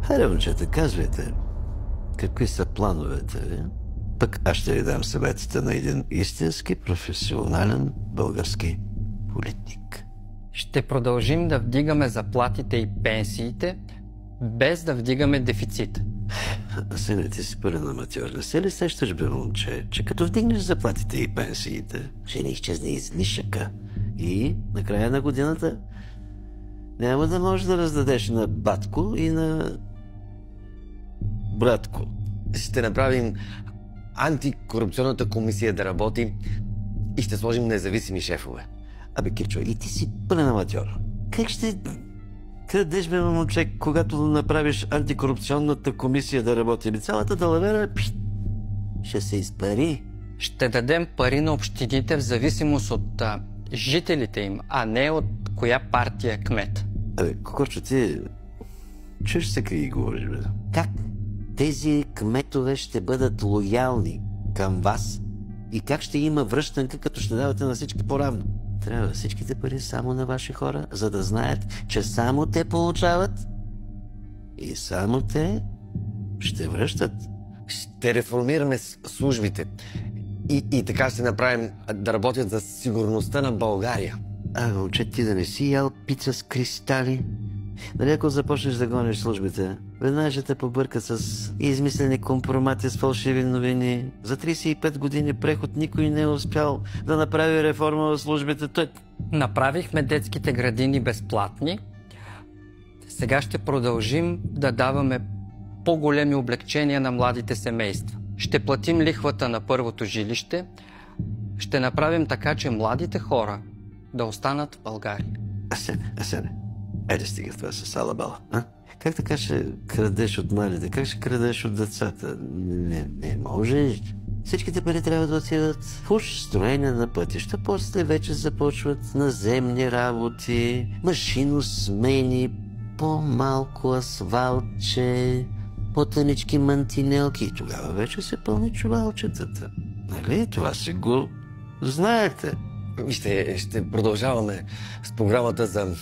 Хайде, момчета, казвайте, какви са плановете ви? Пък аз ще ви дам съветите на един истински професионален български политик. Ще продължим да вдигаме заплатите и пенсиите, без да вдигаме дефицита. Асене, ти си пълен аматьор. Не се ли сещаш, бе, момче, че като вдигнеш заплатите и пенсиите, ще не изчезне излишъка и на края на годината няма да можеш да раздадеш на батко и на братко. Ще направим антикорупционната комисия да работи и ще сложим независими шефове. Абе, Кирчо, и ти си пълен аматьор. Как ще крадеш, бе, момче, когато направиш антикорупционната комисия да работи? Цялата далавера ще се изпари. Ще дадем пари на общините в зависимост от жителите им, а не от коя партия е кмет. Абе, Кокорчо, ти чуеш се и говориш, бе? Как тези кметове ще бъдат лоялни към вас и как ще има връщанка, като ще давате на всички по-равно? Трябва всичките пари само на ваши хора, за да знаят, че само те получават и само те ще връщат. Ще реформираме службите и така ще направим да работят за сигурността на България. Момче, ти да не си ял пица с кристали? Нали ако започнеш да гониш службите, веднага ще те побърка с измислени компромати с фалшиви новини. За 35 години преход никой не е успял да направи реформа в службите. Направихме детските градини безплатни. Сега ще продължим да даваме по-големи облекчения на младите семейства. Ще платим лихвата на първото жилище. Ще направим така, че младите хора да останат в България. Асене, айде стига това с алабала. Как така ще крадеш от младите? Как ще крадеш от децата? Не може. Всичките пари трябва да отидат в уж строение на пътища, после вече започват наземни работи, машиносмени, по-малко асфалтче, по-тънички мантинелки и тогава вече се пълни чувалчетата. Нали? Това си го знаете. Ще продължаваме с програмата за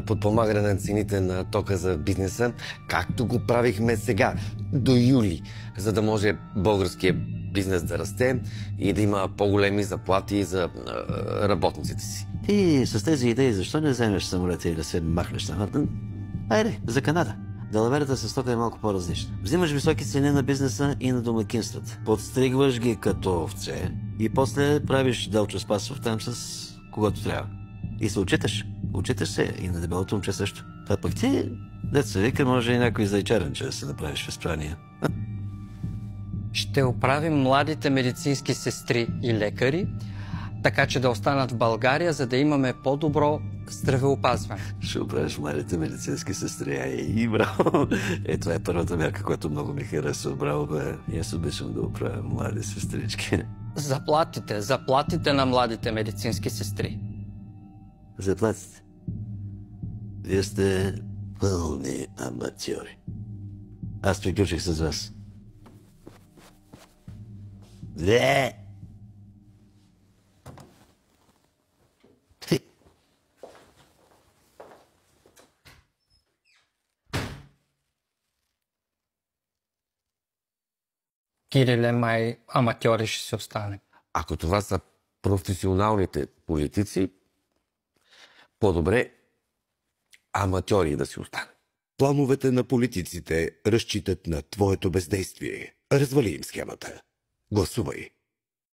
подпомагане на цените на тока за бизнеса, както го правихме сега, до юли, за да може българския бизнес да расте и да има по-големи заплати за работниците си. Ти с тези идеи защо не вземеш самолета и да се махнеш на Мартин? Айде, за Канада. Далаверата със стока е малко по-различна. Взимаш високи цени на бизнеса и на домакинствата. Подстригваш ги като овце и после правиш Делчо Спасов там с когото трябва. И се отчиташ. Отчиташ се и на дебелото момче също. А пък ти, деца вика, може и някой зайчаренче да се направиш в Испания. Ще оправим младите медицински сестри и лекари, така че да останат в България, за да имаме по-добро здравеопазване. Ще оправиш младите медицински сестри. И браво! Това е първата мярка, която много ми харесва. Браво, бе. И аз обичам да оправя млади сестрички. Заплатите на младите медицински сестри. Заплатите. Вие сте пълни аматьори. Аз приключих с вас. Две! Кириле, май аматьори ще си остане. Ако това са професионалните политици, по-добре аматьори да си остане. Плановете на политиците разчитат на твоето бездействие. Развали им схемата. Гласувай.